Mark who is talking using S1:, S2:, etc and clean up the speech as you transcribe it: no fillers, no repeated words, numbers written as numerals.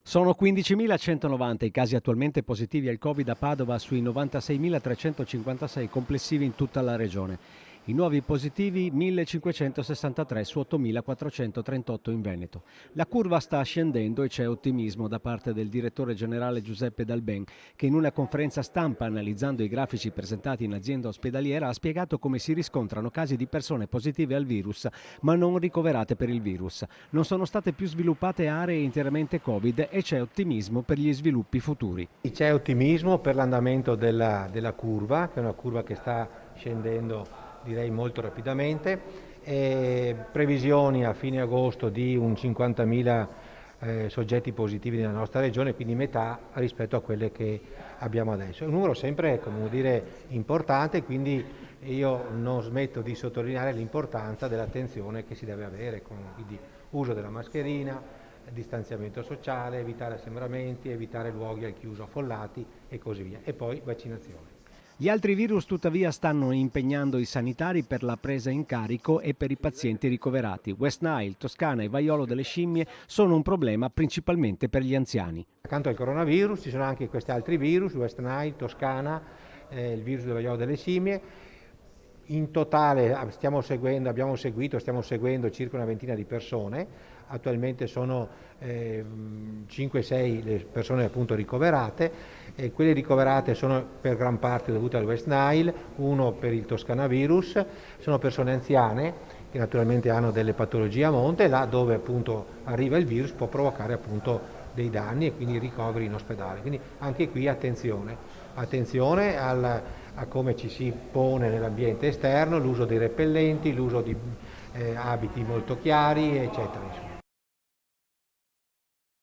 S1: Sono 15.190 i casi attualmente positivi al Covid a Padova sui 96.356 complessivi in tutta la regione. I nuovi positivi 1.563 su 8.438 in Veneto. La curva sta scendendo e c'è ottimismo da parte del direttore generale Giuseppe Dalben, che in una conferenza stampa analizzando i grafici presentati in azienda ospedaliera ha spiegato come si riscontrano casi di persone positive al virus ma non ricoverate per il virus. Non sono state più sviluppate aree interamente Covid e c'è ottimismo per gli sviluppi futuri.
S2: C'è ottimismo per l'andamento della curva, che è una curva che sta scendendo direi molto rapidamente, previsioni a fine agosto di un 50.000 soggetti positivi nella nostra regione, quindi metà rispetto a quelle che abbiamo adesso. È un numero sempre, come dire, importante, quindi io non smetto di sottolineare l'importanza dell'attenzione che si deve avere, quindi uso della mascherina, distanziamento sociale, evitare assembramenti, evitare luoghi al chiuso affollati e così via. E poi vaccinazione.
S1: Gli altri virus tuttavia stanno impegnando i sanitari per la presa in carico e per i pazienti ricoverati. West Nile, Toscana e vaiolo delle scimmie sono un problema principalmente per gli anziani.
S2: Accanto al coronavirus ci sono anche questi altri virus, West Nile, Toscana, il virus del vaiolo delle scimmie. In totale stiamo seguendo circa una ventina di persone, attualmente sono 5-6 le persone appunto ricoverate, e quelle ricoverate sono per gran parte dovute al West Nile, uno per il Toscana virus, sono persone anziane che naturalmente hanno delle patologie a monte, là dove appunto arriva il virus può provocare appunto dei danni e quindi ricoveri in ospedale. Quindi anche qui attenzione a come ci si pone nell'ambiente esterno, l'uso dei repellenti, l'uso di abiti molto chiari, eccetera.